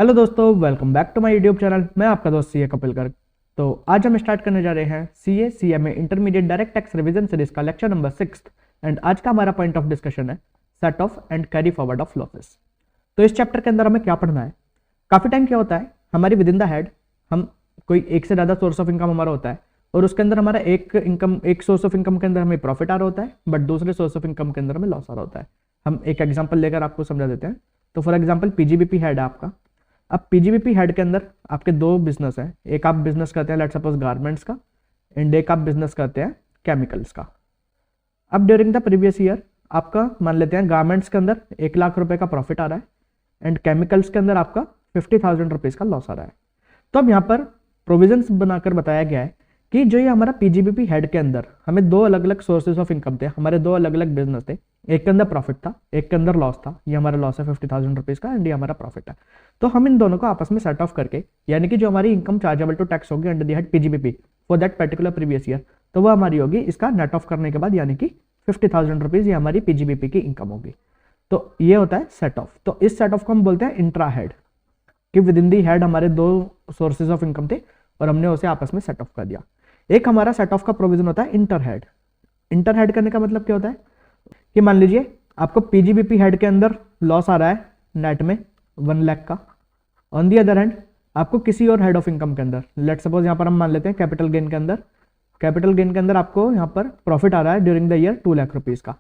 Hello दोस्तों, welcome back to my YouTube channel. मैं आपका दोस्त सीए कपिल गर्ग। तो आज हम स्टार्ट करने जा रहे हैं CA CMA intermediate direct tax revision series का लेक्चर नंबर 6 एंड आज का हमारा पॉइंट ऑफ डिस्कशन है set off and carry forward of losses. तो इस चैप्टर के अंदर हमें क्या पढ़ना है? काफी टाइम क्या होता है, हमारी विद इन द हेड हम कोई एक से ज्यादा सोर्स ऑफ इनकम हमारा होता है और उसके अंदर हमारा एक सोर्स ऑफ इनकम के अंदर हमें प्रॉफिट आ रहा होता है, बट दूसरे सोर्स ऑफ इनकम के अंदर हमें लॉस आ रहा होता है। हम एक एग्जाम्पल लेकर आपको समझा देते हैं। तो फॉर एग्जाम्पल पीजीबीपी हेड है आपका। अब पीजीबीपी हेड के अंदर आपके दो बिजनेस है, एक आप बिजनेस करते हैं लेट्स सपोज गारमेंट्स का एंड एक आप बिजनेस करते हैं केमिकल्स का। अब ड्यूरिंग द प्रीवियस ईयर आपका मान लेते हैं गारमेंट्स के अंदर 1,00,000 रुपए का प्रॉफिट आ रहा है एंड केमिकल्स के अंदर आपका 50,000 रुपीज का लॉस आ रहा है। तो अब यहाँ पर प्रोविजंस बनाकर बताया गया है कि जो ये हमारा पीजीबीपी हेड के अंदर हमें दो अलग अलग सोर्सेज ऑफ इनकम थे, हमारे दो अलग अलग बिजनेस थे, एक के अंदर प्रॉफिट था एक के अंदर लॉस था। ये हमारा लॉस है 50,000 रुपीज का एंड ये हमारा प्रॉफिट है। तो हम इन दोनों को आपस में सेट ऑफ करके यानी कि जो हमारी इनकम चार्जेबल टू टैक्स होगी under the head PGBP for that particular previous year, तो वो हमारी होगी इसका नेट ऑफ करने के बाद यानी कि 50,000 रुपीज ये हमारी पीजीबीपी की इनकम होगी। तो ये होता है सेट ऑफ। तो इस सेट ऑफ को हम बोलते हैं इंट्रा हेड कि विद इन दी हेड हमारे दो सोर्सेज ऑफ इनकम थे और हमने उसे आपस में सेट ऑफ कर दिया। एक हमारा सेट ऑफ का प्रोविजन होता है इंटर हेड। इंटर हेड करने का मतलब क्या होता है कि मान लीजिए आपको पीजीबीपी हेड के अंदर लॉस आ रहा है नेट में 1,00,000 का, ऑन दी अदर हैंड आपको किसी और हेड ऑफ इनकम के अंदर लेट्स सपोज यहाँ पर हम मान लेते हैं कैपिटल गेन के अंदर आपको यहाँ पर प्रॉफिट आ रहा है ड्यूरिंग द ईयर 2,00,000 रुपीज का।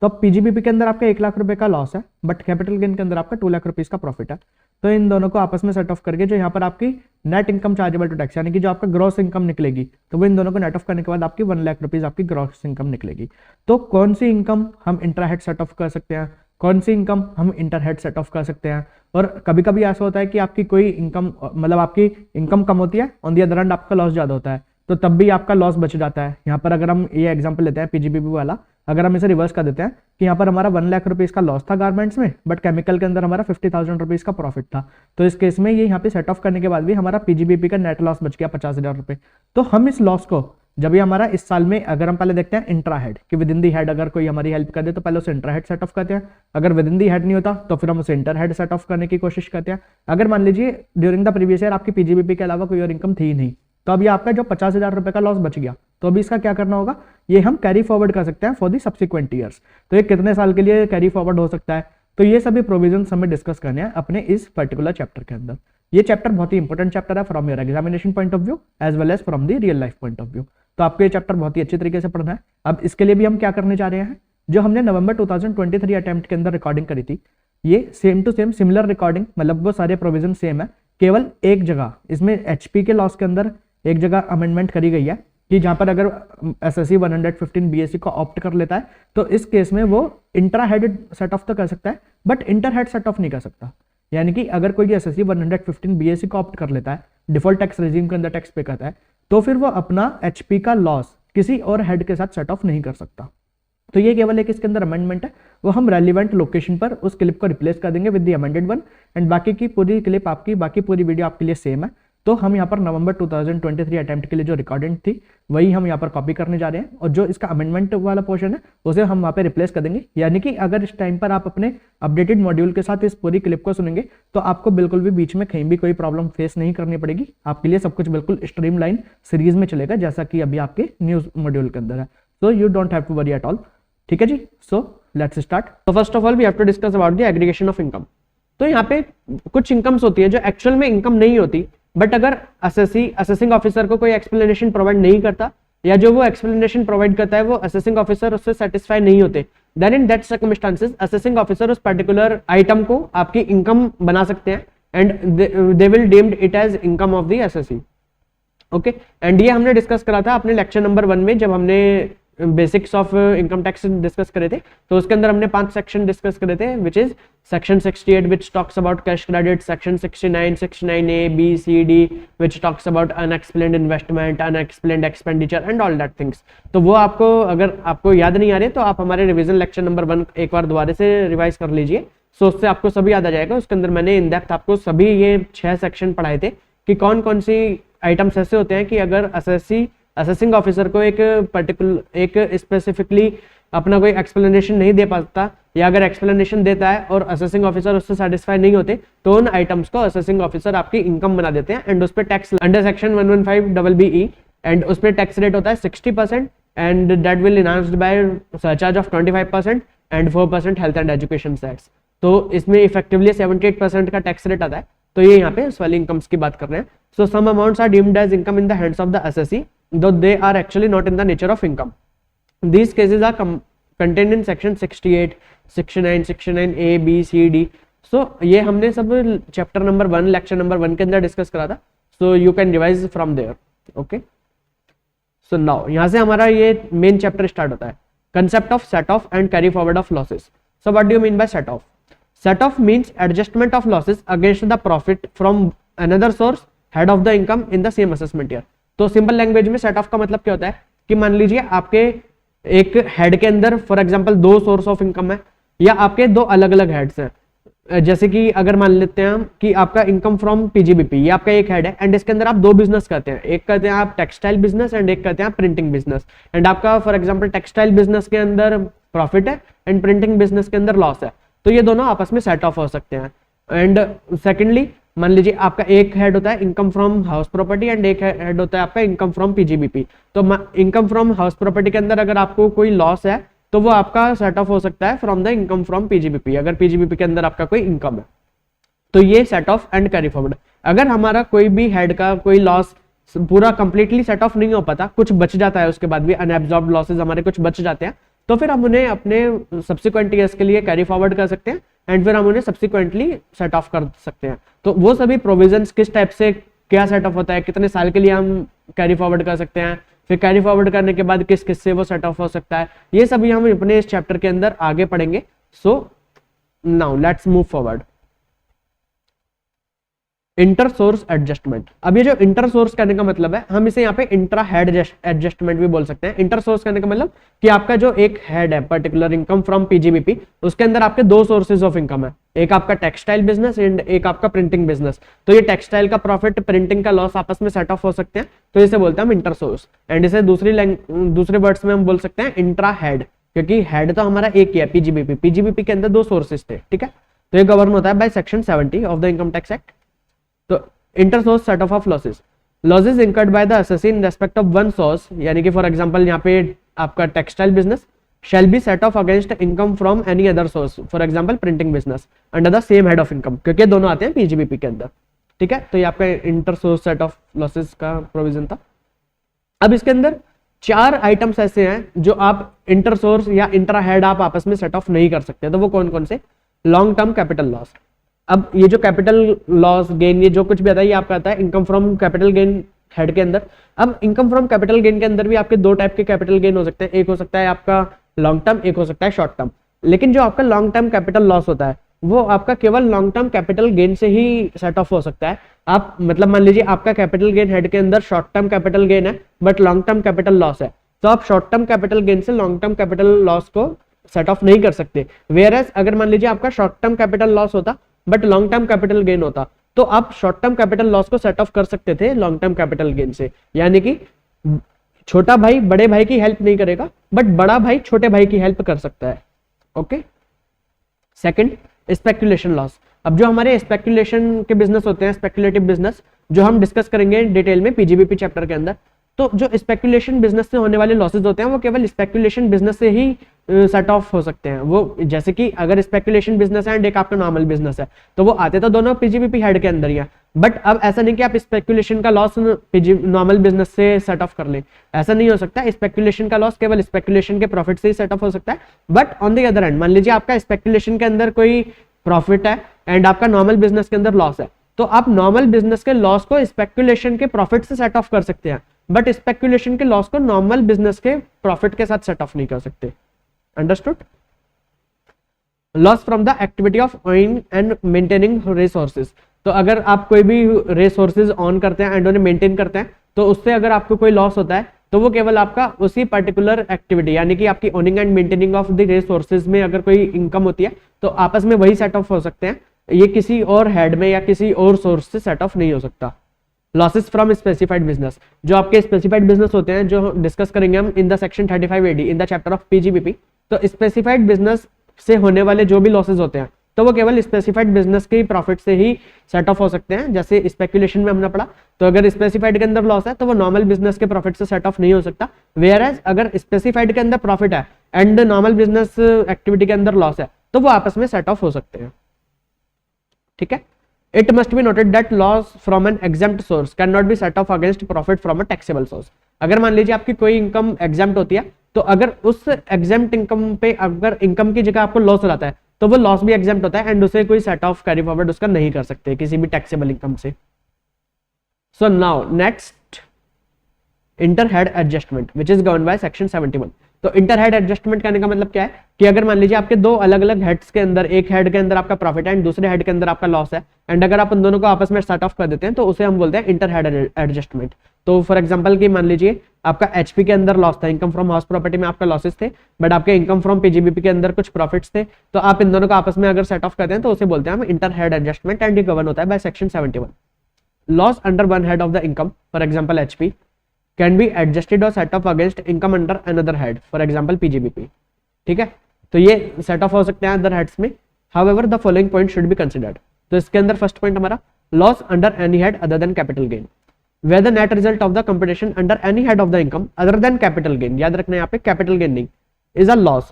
तो अब पीजीबीपी के अंदर आपका 1,00,000 रुपए का लॉस है बट कैपिटल गेन के अंदर आपका 2,00,000 रुपीज का प्रॉफिट है। तो इन दोनों को आपस में सेट ऑफ करके जो यहाँ पर आपकी net income chargeable to tax यानी कि जो आपका ग्रॉस इनकम निकलेगी, तो वो इन दोनों को नेट ऑफ करने के बाद आपकी 1,00,000 रुपीज आपकी ग्रॉस इनकम निकलेगी। तो कौन सी इनकम हम इंट्रा हेड सेट ऑफ कर सकते हैं, कौन सी इनकम हम इंटर हेड सेट ऑफ कर सकते हैं। और कभी कभी ऐसा होता है कि आपकी कोई इनकम मतलब आपकी इनकम कम होती है, ऑन दी अदर हैंड आपका लॉस ज्यादा होता है, तो तब भी आपका लॉस बच जाता है। यहाँ पर अगर हम ये एग्जांपल लेते हैं पीजीबीपी वाला, अगर हम इसे रिवर्स कर देते हैं कि यहाँ पर हमारा 1,00,000 रुपीज का लॉस था गारमेंट्स में बट केमिकल के अंदर हमारा 50,000 रुपीज का प्रॉफिट था, तो इस केस में ये यहाँ पे सेट ऑफ करने के बाद भी हमारा पीजीबीपी का नेट लॉस बच गया 50,000 रुपए। तो हम इस लॉस को जब भी हमारा इस साल में अगर हम पहले देखते हैं इंट्रा हेड कि विद इन दी हेड अगर कोई हमारी हेल्प कर दे तो पहले उसे इंट्रा हेड सेट ऑफ करते हैं, अगर विद इन दी हेड नहीं होता तो फिर हम उसे इंटर हेड सेट ऑफ करने की कोशिश करते हैं। अगर मान लीजिए ड्यूरिंग द प्रीवियस ईयर आपकी पीजीबीपी के अलावा कोई और इनकम थी ही नहीं, तो अभी आपका जो 50,000 रुपए का लॉस बच गया, तो अभी इसका क्या करना होगा, ये हम कैरी फॉरवर्ड कर सकते हैं फॉर दी सब्सिक्वेंट ईयर्स। तो ये कितने साल के लिए कैरी फॉरवर्ड हो सकता है, तो ये सभी प्रोविजंस हमें डिस्कस करने हैं अपने इस पर्टिकुलर चैप्टर के अंदर। ये चैप्टर बहुत ही इंपॉर्टेंट चैप्टर है from your examination point of view as well as from the real life point of view. तो आपको ये चैप्टर बहुत ही अच्छी तरीके से पढ़ना है। अब इसके लिए भी हम क्या करने जा रहे हैं, जो हमने नवंबर 2023 अटेम्प्ट के अंदर रिकॉर्डिंग करी थी, ये same to same similar recording, मतलब वो सारे प्रोविजन सेम है, केवल एक जगह इसमें एचपी के लॉस के अंदर एक जगह अमेंडमेंट करी गई है कि जहां पर अगर एसएससी 115 बीएससी को ऑप्ट कर लेता है तो इस केस में वो इंट्रा हेड सेट ऑफ तो कर सकता है but inter head set of नहीं कर सकता। यानी कि अगर कोई एसएससी 115 बीएससी को ऑप्ट कर लेता है, डिफॉल्ट टैक्स रेजिम के अंदर टैक्स पे करता है, तो फिर वो अपना एचपी का लॉस किसी और हेड के साथ सेट ऑफ नहीं कर सकता। तो ये केवल एक इसके अंदर अमेंडमेंट है, वो हम रेलिवेंट लोकेशन पर उस क्लिप को रिप्लेस कर देंगे with the amended one and बाकी की पूरी क्लिप आपकी बाकी पूरी वीडियो आपके लिए सेम है। तो हम यहाँ पर नवंबर 2023 अटेम्प्ट के लिए जो रिकॉर्डिंग थी वही हम यहाँ पर कॉपी करने जा रहे हैं और जो इसका अमेंडमेंट वाला पोर्शन है उसे हम वहाँ पे रिप्लेस कर देंगे। यानी कि अगर इस टाइम पर आप अपने अपडेटेड मॉड्यूल के साथ इस पूरी क्लिप को सुनेंगे तो आपको बिल्कुल भी बीच में कहीं भी कोई प्रॉब्लम फेस नहीं करनी पड़ेगी। आपके लिए सब कुछ बिल्कुल स्ट्रीमलाइन सीरीज में चलेगा जैसा कि अभी आपके न्यूज मॉड्यूल के अंदर है। So you don't have to worry at all. ठीक है जी, सो लेट्स स्टार्ट। तो first of all we have to discuss about the aggregation of income. तो यहाँ पे कुछ इनकम्स होती है जो एक्चुअल में इनकम नहीं होती, बट अगर असेसिंग ऑफिसर को कोई एक्सप्लेनेशन प्रोवाइड नहीं करता या जो वो एक्सप्लेनेशन प्रोवाइड करता है वो असेसिंग ऑफिसर उससे सेटिस्फाई नहीं होते, then in that circumstances assessing officer उस पर्टिकुलर आइटम को आपकी इनकम बना सकते हैं and they will deemed it as income of the assessee. Okay, and ये हमने डिस्कस करा था अपने लेक्चर नंबर 1 में जब हमने basics of income tax discuss करे थे। तो उसके अंदर हमने 5 सेक्शन डिस्कस करे थे, which is section 68 which talks about cash credit, section 69, 69A, B, C, D which talks about unexplained investment, unexplained expenditure and all that things। तो वो आपको अगर आपको याद नहीं आ रहे तो आप हमारे रिवीजन लेक्चर नंबर 1 एक बार दोबारा से रिवाइज कर लीजिए, सो उससे आपको सभी याद आ जाएगा। उसके अंदर मैंने इन डेप्थ आपको सभी ये 6 सेक्शन पढ़ाए थे कि कौन कौन सी आइटम्स ऐसे होते हैं कि अगर असेसिंग ऑफिसर को एक पर्टिकुलर एक स्पेसिफिकली अपना कोई एक्सप्लेनेशन नहीं दे पाता, या अगर एक्सप्लेनेशन देता है और असेसिंग ऑफिसर उससे सेटिस्फाई नहीं होते, तो उन आइटम्स को असेसिंग ऑफिसर आपकी इनकम बना देते हैं एंड उस पर tax under section 115BE and उस पर टैक्स रेट होता है 60% and that will enhanced by surcharge of 25% and 4% health and education tax. तो इसमें इफेक्टिवली 78% का टैक्स रेट आता है। तो ये यहाँ पे उस वाली इनकम्स की बात कर रहे हैं। So some amounts are deemed as income in the hands of the assessee though they are actually not in the nature of income. These cases are contained in section 68, 69, 69A, B, C, D. So ये हमने सब chapter number 1 lecture number 1 के अंदर discuss करा था। So you can revise from there. Okay, so now यहाँ से हमारा ये मेन चैप्टर स्टार्ट होता है, concept of set off and carry forward of losses. So what do you mean by set off? Set off means adjustment of losses against the profit from another source head of the income in the same assessment year. तो simple language में set off का मतलब क्या होता है कि मान लीजिए आपके एक हेड के अंदर for example 2 source of income है, या आपके 2 अलग अलग हेड्स हैं। जैसे कि अगर मान लेते हैं हम कि आपका इनकम फ्रॉम पीजीबीपी, ये आपका एक हेड है एंड इसके अंदर आप 2 बिजनेस करते हैं, एक करते हैं आप टेक्सटाइल बिजनेस एंड एक करते हैं आप प्रिंटिंग बिजनेस। एंड आपका फॉर एग्जांपल टेक्सटाइल बिजनेस के अंदर प्रॉफिट है एंड प्रिंटिंग बिजनेस के अंदर लॉस है, तो ये दोनों आपस में सेट ऑफ हो सकते हैं। एंड सेकेंडली मान लीजिए आपका एक हेड होता है income from house property and एक हेड होता है आपका इनकम फ्रॉम पीजीबीपी। तो इनकम फ्रॉम हाउस प्रॉपर्टी के अंदर अगर आपको कोई लॉस है तो वो आपका सेट ऑफ हो सकता है from the income from PGBP, अगर पीजीबीपी के अंदर आपका कोई इनकम है। तो ये set off and carry forward. अगर हमारा कोई भी हेड का कोई लॉस पूरा कंप्लीटली सेट ऑफ नहीं हो पाता, कुछ बच जाता है, उसके बाद भी अनएब्जॉर्ब्ड लॉसेज हमारे कुछ बच जाते हैं, तो फिर हम उन्हें अपने सब्सिक्वेंट ईयर्स के लिए कैरी फॉरवर्ड कर सकते हैं एंड फिर हम उन्हें सब्सिक्वेंटली सेट ऑफ कर सकते हैं। तो वो सभी प्रोविजंस किस टाइप से क्या सेट ऑफ होता है, कितने साल के लिए हम कैरी फॉरवर्ड कर सकते हैं, फिर कैरी फॉरवर्ड करने के बाद किस किस से वो सेट ऑफ हो सकता है, ये सभी हम अपने इस चैप्टर के अंदर आगे पढ़ेंगे। So now let's move forward. Inter source adjustment. अब ये जो इंटर सोर्स कहने का मतलब है, हम इसे यहाँ पे इंट्रा हेड एडजस्टमेंट भी बोल सकते हैं। इंटर सोर्स कहने का मतलब कि आपका जो एक हेड है पर्टिकुलर इनकम फ्रॉम पीजीबीपी, उसके अंदर आपके 2 सोर्सेज ऑफ इनकम है, एक आपका टेक्सटाइल बिजनेस एंड एक आपका प्रिंटिंग बिजनेस। तो ये टेक्सटाइल का प्रॉफिट प्रिंटिंग का लॉस आपस में सेट ऑफ हो सकते हैं, तो इसे बोलते हैं हम इंटर सोर्स। एंड इसे दूसरे वर्ड्स में हम बोल सकते हैं इंट्रा हेड, क्योंकि हेड तो हमारा एक ही है पीजीबीपी, पीजीबीपी के अंदर 2 सोर्सेज थे। ठीक है, तो ये गवर्न होता है by section 70 of the income tax act. तो inter source set off of losses, losses incurred by the assessee in respect of one source, यानी कि फॉर एग्जांपल यहाँ पे आपका textile business shall be set off against income from any other source, for example printing business under the same head of income, क्योंकि दोनों आते हैं PGBP के अंदर। ठीक है, तो ये आपका inter source set of losses का प्रोविजन था। अब इसके अंदर 4 आइटम्स ऐसे हैं जो आप इंटर सोर्स या इंट्रा हेड आप आपस में सेट ऑफ नहीं कर सकते, तो वो कौन कौन से? Long term capital loss. अब ये जो कैपिटल लॉस गेन, ये जो कुछ भी आता है, ये आपका आता है income from capital gain head के अंदर। अब इनकम फ्रॉम कैपिटल गेन के अंदर भी आपके 2 टाइप के कैपिटल गेन हो सकते हैं, एक हो सकता है आपका लॉन्ग टर्म, एक हो सकता है शॉर्ट टर्म। लेकिन जो आपका लॉन्ग टर्म कैपिटल लॉस होता है वो आपका केवल लॉन्ग टर्म कैपिटल गेन से ही सेट ऑफ हो सकता है। आप मतलब मान लीजिए आपका कैपिटल गेन हेड के अंदर शॉर्ट टर्म कैपिटल गेन है but long term capital loss है, तो आप शॉर्ट टर्म कैपिटल गेन से लॉन्ग टर्म कैपिटल लॉस को सेट ऑफ नहीं कर सकते। वेयरएज अगर मान लीजिए आपका शॉर्ट टर्म कैपिटल लॉस होता but long term capital gain होता, तो आप शॉर्ट टर्म कैपिटल लॉस को सेट ऑफ कर सकते थे लॉन्ग टर्म कैपिटल गेन से। यानी कि छोटा भाई बड़े भाई की हेल्प नहीं करेगा बट बड़ा भाई छोटे भाई की हेल्प कर सकता है। Okay, second speculation loss. अब जो हमारे स्पेकुलेशन के बिजनेस होते हैं, स्पेकुलेटिव बिजनेस, जो हम डिस्कस करेंगे डिटेल में पीजीबीपी चैप्टर के अंदर, तो जो स्पेकुलेशन बिजनेस से होने वाले लॉसेज होते हैं वो केवल स्पेकुलेशन बिजनेस से ही सेट ऑफ हो सकते हैं। वो जैसे कि अगर स्पेकुलेशन बिजनेस है एंड एक आपका नॉर्मल बिजनेस है, तो वो आते तो दोनों पीजीबीपी हेड के अंदर ही है, बट अब ऐसा नहीं कि आप स्पेकुलेशन का लॉस नॉर्मल बिजनेस से सेट ऑफ कर लें, ऐसा नहीं हो सकता। स्पेकुलेशन का लॉस केवल स्पेकुलेशन के प्रॉफिट से ही सेट ऑफ हो सकता है। But on the other hand मान लीजिए आपका स्पेकुलेशन के अंदर कोई प्रॉफिट है एंड आपका नॉर्मल बिजनेस के अंदर लॉस है, तो आप नॉर्मल बिजनेस के लॉस को स्पेकुलेशन के प्रॉफिट से सेट ऑफ कर सकते हैं, बट स्पेकुलेशन के लॉस को नॉर्मल बिजनेस के प्रॉफिट के साथ सेट ऑफ नहीं कर सकते। Understood? Loss from the activity of earning and maintaining racehorses. तो अगर आप कोई भी रिसोर्सेज ऑन करते हैं एंड उन्हें मेंटेन करते हैं, तो उससे अगर आपको कोई लॉस होता है तो वो केवल आपका उसी पर्टिकुलर एक्टिविटी यानी कि आपकी owning and maintaining of the resources में अगर कोई इनकम होती है तो आपस में वही सेट ऑफ हो सकते हैं, ये किसी और हेड में या किसी और सोर्स से सेट ऑफ नहीं हो सकता। लॉसेस फ्रॉम स्पेसिफाइड बिजनेस, जो आपके स्पेसिफाइड बिजनेस होते हैं जो डिस्कस करेंगे हम in the section 35 AD in the chapter of PGBP. तो स्पेसिफाइड बिजनेस से होने वाले जो भी लॉसेज होते हैं तो वो केवल स्पेसिफाइड बिजनेस के प्रॉफिट से ही सेट ऑफ हो सकते हैं। जैसे स्पेकुलेशन में हमने पढ़ा, तो अगर स्पेसिफाइड के अंदर लॉस है तो वो नॉर्मल बिजनेस के प्रॉफिट से सेट ऑफ नहीं हो सकता। वेयर एज अगर स्पेसिफाइड के अंदर प्रॉफिट है एंड नॉर्मल बिजनेस एक्टिविटी के अंदर लॉस है तो वो आपस में सेट ऑफ हो सकते हैं। ठीक है। It must be noted that loss from an exempt source cannot be set off against profit from a taxable source. अगर मान लीजिए आपकी कोई इनकम एग्जेम्प्ट होती है तो अगर उस एग्जेम्प्ट इनकम पे अगर इनकम की जगह आपको लॉस हो जाता है तो वो लॉस भी एग्जेम्प्ट होता है एंड उसे कोई सेट ऑफ कैरी फॉरवर्ड उसका नहीं कर सकते किसी भी टैक्सेबल इनकम से। सो now next, inter head adjustment which is govern by section 71। तो इंटर हेड एडजस्टमेंट करने का मतलब क्या है कि अगर मान लीजिए आपके दो अलग अलग हेड्स के अंदर, एक हेड के अंदर आपका प्रॉफिट है एंड दूसरे हेड के अंदर आपका लॉस है, एंड अगर आप उन दोनों को आपस में सेट ऑफ कर देते हैं तो उसे हम बोलते हैं इंटर हेड एडजस्टमेंट। तो फॉर एग्जांपल कि मान लीजिए आपका एचपी के अंदर लॉस था, इनकम फ्रॉम हाउस प्रॉपर्टी में आपका लॉसेस थे, बट आपके इनकम फ्रॉम पीजीबीपी के अंदर कुछ प्रॉफिट्स थे, तो आप इन दोनों को आपस में अगर सेट ऑफ करते हैं तो उसे बोलते हैं हम इंटर हेड एडजस्टमेंट एंड ये गवर्न होता है by section 71। Loss under one head of the income, for example HP, can be adjusted और set off against income under another head, for example PGBP. ठीक है, तो ये सेट ऑफ हो सकते हैं अदर हेड्स में। However the following point should be considered. तो इसके अंदर फर्स्ट पॉइंट हमारा loss under any head other then capital gain, where the net result of the computation under any head of the income other than capital gain, याद रखना यहाँ पे capital gain नहीं, is a loss.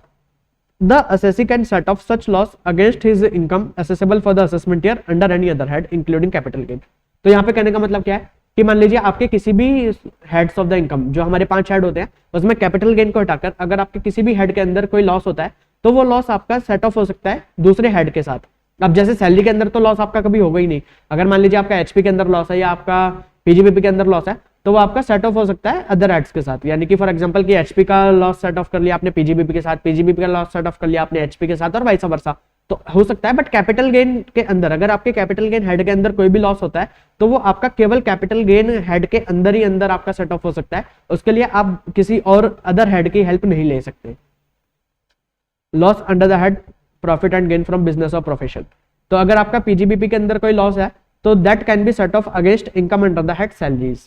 The assessee can set off such loss against his income assessable for the assessment year under any other head including capital gain. तो यहाँ पे कहने का मतलब क्या है कि मान लीजिए आपके किसी भी हेड्स ऑफ द इनकम, जो हमारे 5 हेड होते हैं, उसमें कैपिटल गेन को हटाकर अगर आपके किसी भी हेड के अंदर कोई लॉस होता है तो वो लॉस आपका सेट ऑफ हो सकता है दूसरे हेड के साथ। अब जैसे सैलरी के अंदर तो लॉस आपका कभी होगा ही नहीं, अगर मान लीजिए आपका एचपी के अंदर लॉस है या आपका पीजीबीपी के अंदर लॉस है तो वो आपका सेट ऑफ हो सकता है अदर हेड्स के साथ। यानी कि फॉर एग्जांपल कि एचपी का लॉस सेट ऑफ कर लिया आपने पीजीबीपी के साथ, पीजीबीपी का लॉस सेट ऑफ कर लिया आपने एचपी के साथ और वाइस वर्सा, तो हो सकता है। बट कैपिटल गेन के अंदर अगर आपके कैपिटल गेन हेड के अंदर कोई भी लॉस होता है तो वो आपका केवल कैपिटल गेन हेड के अंदर ही अंदर आपका सेट ऑफ हो सकता है, उसके लिए आप किसी और अदर हेड की हेल्प नहीं ले सकते। Loss under the head profit and gain from business और प्रोफेशन, तो अगर आपका पीजीबीपी के अंदर कोई लॉस है तो that can be set off against income under the head salaries,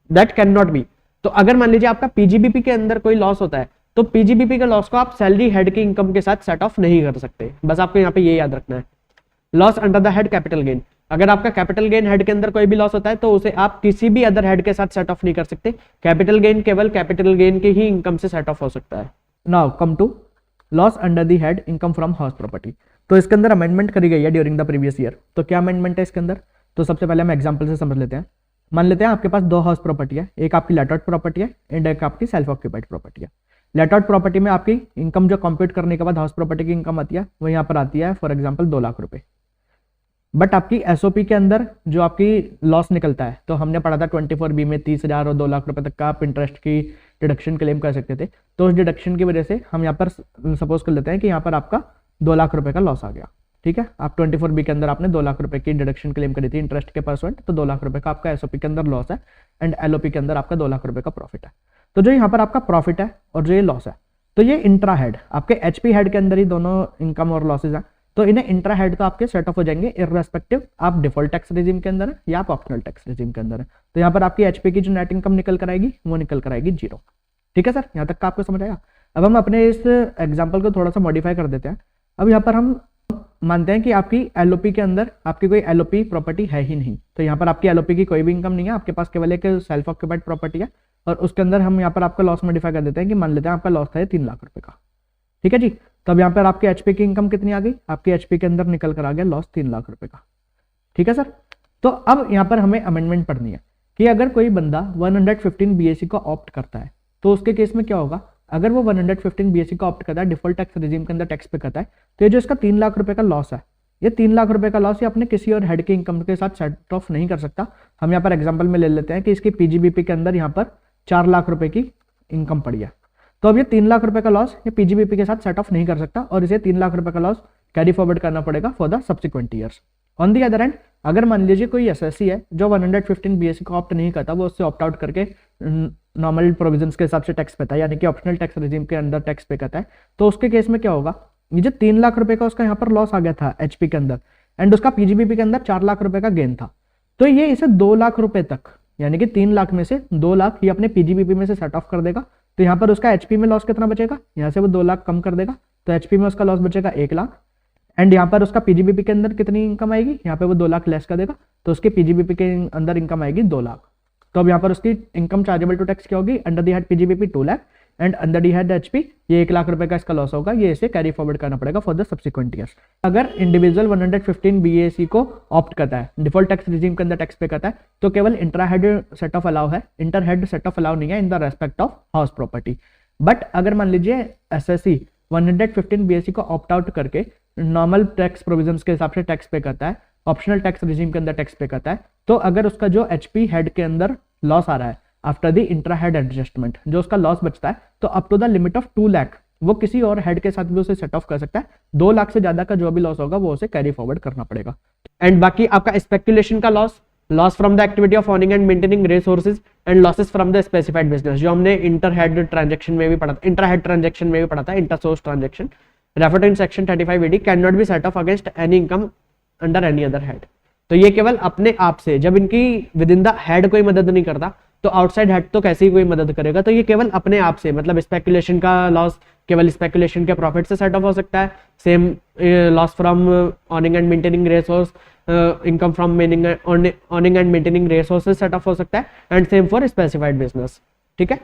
that can not be. तो अगर मान लीजिए आपका पीजीबीपी के अंदर कोई लॉस होता है तो पीजीबीपी के लॉस को आप सैलरी हेड की इनकम के साथ सेट ऑफ नहीं कर सकते, बस आपको यहाँ पे ये याद रखना है। Loss under the head capital gain, अगर आपका कैपिटल गेन हेड के अंदर कोई भी लॉस होता है तो उसे आप किसी भी अदर हेड के साथ सेट ऑफ नहीं कर सकते, कैपिटल गेन केवल कैपिटल गेन की ही इनकम से सेट ऑफ हो सकता है। Now come to loss under the head income from house property. तो इसके अंदर अमेंडमेंट करी गई है ड्यूरिंग द प्रीवियस ईयर। तो क्या अमेंडमेंट है इसके अंदर, तो सबसे पहले हम एग्जांपल से समझ लेते हैं। मान लेते हैं आपके पास 2 हाउस प्रॉपर्टी है, एक आपकी लेट आउट प्रॉपर्टी है एंड एक आपकी सेल्फ ऑक्यूपाइड प्रॉपर्टी है। लेट आउट प्रॉपर्टी में आपकी इनकम जो कंप्यूट करने के बाद हाउस प्रॉपर्टी की इनकम आती है वो यहाँ पर आती है फॉर एग्जांपल 2 लाख रुपए। बट आपकी एसओपी के अंदर जो आपकी लॉस निकलता है, तो हमने पढ़ा था 24B में 30,000 और 2 लाख रुपए तक का आप इंटरेस्ट की डिडक्शन क्लेम कर सकते थे। तो उस डिडक्शन की वजह से हम यहाँ पर सपोज कर लेते हैं कि यहाँ पर आपका 2 लाख रुपए का लॉस आ गया। ठीक है, आप 24B के अंदर आपने 2 लाख रुपए की डिडक्शन क्लेम करी थी इंटरेस्ट के परसेंट, तो 2 लाख रुपए का आपका एसओपी के अंदर लॉस है एंड एलओपी के अंदर आपका 2 लाख रुपए का प्रॉफिट है। तो जो यहाँ पर आपका प्रॉफिट है और जो ये लॉस है, तो ये इंट्रा हेड आपके एचपी हेड के अंदर ही दोनों इनकम और लॉसेज हैं, तो इन्हें इंट्रा हेड तो आपके सेट ऑफ हो जाएंगे इररेस्पेक्टिव आप डिफॉल्ट टैक्स रेजिम के अंदर है या आप ऑप्शनल टैक्स रेजिम के अंदर है। तो यहाँ पर आपकी एचपी की जो नेट इनकम निकल कर आएगी वो निकल कर आएगी 0। ठीक है सर, यहाँ तक का आपको समझ आया। अब हम अपने इस एग्जाम्पल को थोड़ा सा मॉडिफाई कर देते हैं। अब यहाँ पर हम मानते हैं कि आपकी एलओपी के अंदर आपकी कोई एलओपी प्रॉपर्टी है ही नहीं, तो यहाँ पर आपकी एलओपी की कोई भी इनकम नहीं है, आपके पास केवल एक सेल्फ ऑक्यूपाइड प्रॉपर्टी है और उसके अंदर हम यहाँ पर आपका लॉस मॉडिफाई कर देते हैं कि मान लेते हैं आपका लॉस था 3 लाख रुपए का। ठीक है जी, तो अब यहाँ पर आपकी एचपी की इनकम कितनी आ गई, आपकी एचपी के अंदर निकल कर आ गया लॉस 3 लाख रुपए का। ठीक है सर, तो अब यहाँ पर हमें अमेंडमेंट पढ़नी है कि अगर कोई बंदा 115 BAC को ऑप्ट करता है तो उसके केस में क्या होगा। अगर वो 115 BAC को ऑप्ट करता है, डिफॉल्ट टैक्स रेजिम के अंदर टैक्स पे करता है, तो ये जो इसका 3 लाख रुपए का लॉस है, ये 3 लाख रुपए का लॉस ये अपने किसी और हेड की इनकम के साथ सेट ऑफ नहीं कर सकता। हम यहाँ पर एग्जांपल में ले लेते हैं कि इसकी पीजीबीपी के अंदर यहाँ पर 4 लाख रुपए की इनकम पड़ी है, तो अब ये 3 लाख रुपए का लॉस ये पीजीबीपी के साथ सेट ऑफ नहीं कर सकता और इसे 3 लाख रुपए का लॉस कैरी फॉरवर्ड करना पड़ेगा for the subsequent years. On the other hand, अगर मान लीजिए कोई एसएससी है जो 115 BAC को ऑप्ट नहीं करता, वो उससे ऑप्ट आउट करके नॉर्मल प्रोविजंस के हिसाब से टैक्स पेता है, यानी कि ऑप्शनल टैक्स रेजिम के अंदर टैक्स पे करता है, तो उसके केस में क्या होगा, ये जो 3 लाख रुपए का उसका यहाँ पर लॉस आ गया था एचपी के अंदर एंड उसका पीजीबीपी के अंदर 4 लाख रुपए का गेन था, तो ये इसे 2 लाख रुपए तक, यानी कि 3 लाख में से 2 लाख ये अपने पीजीबीपी में से सेट ऑफ कर देगा तो यहाँ पर उसका एचपी में लॉस कितना बचेगा, यहाँ से वो 2 लाख कम कर देगा, तो एचपी में उसका लॉस बचेगा 1 लाख। एंड यहाँ पर उसका पीजीबीपी के अंदर कितनी इनकम आएगी, यहाँ पे वो 2 लाख लेस कर देगा, तो उसके पीजीबीपी के अंदर इनकम आएगी 2 लाख। तो अब यहाँ पर उसकी इनकम चार्जेबल टू टैक्स क्या होगी, under the head PGBP 2 lakh and under the head HP ये 1 लाख रुपए का इसका लॉस होगा, ये इसे कैरी फॉरवर्ड करना पड़ेगा फॉर द सब्सिक्वेंट ईयर्स। अगर इंडिविजुअल 115 बीएसी को ऑप्ट करता है, डिफॉल्ट टैक्स रिजीम के अंदर टैक्स पे करता है, तो केवल intra head set off allow है, inter head set off allow नहीं है in the respect of house property. But अगर मान लीजिए एसएससी 115 बीएसी को ऑप्ट आउट करके नॉर्मल टैक्स प्रोविजंस के हिसाब से टैक्स पे करता है, ऑप्शनल टैक्स रिजीम के अंदर टैक्स पे करता है, तो अगर उसका जो एचपी हेड के अंदर लॉस आ रहा है after the intra head adjustment, जो उसका लॉस बचता है, तो up to the limit of 2 lakh वो किसी और हेड के साथ भी उसे सेट ऑफ कर सकता है। 2 लाख से ज्यादा का जो भी लॉस होगा वो उसे कैरी फॉरवर्ड करना पड़ेगा। एंड बाकी आपका स्पेकुलेशन का loss from the activity of earning and maintaining resources and losses from the specified business, जो हमने इंटर हेड ट्रांजेक्शन में भी पढ़ा था, इंट्रा हेड ट्रांजेक्शन में भी पढ़ा था, inter source transaction referred in section 35 AD can not be set off against any income under any other head. तो ये केवल अपने आप से, जब इनकी विद इन द हेड कोई मदद नहीं करता तो आउटसाइड हेड तो कैसे ही कोई मदद करेगा, तो ये केवल अपने आप से, मतलब स्पेकुलेशन का लॉस केवल स्पेकुलेशन के प्रॉफिट से सेट ऑफ हो सकता है, same loss from earning and maintaining resource, income from earning and maintaining resources set off हो सकता है, and same for specified business. ठीक है।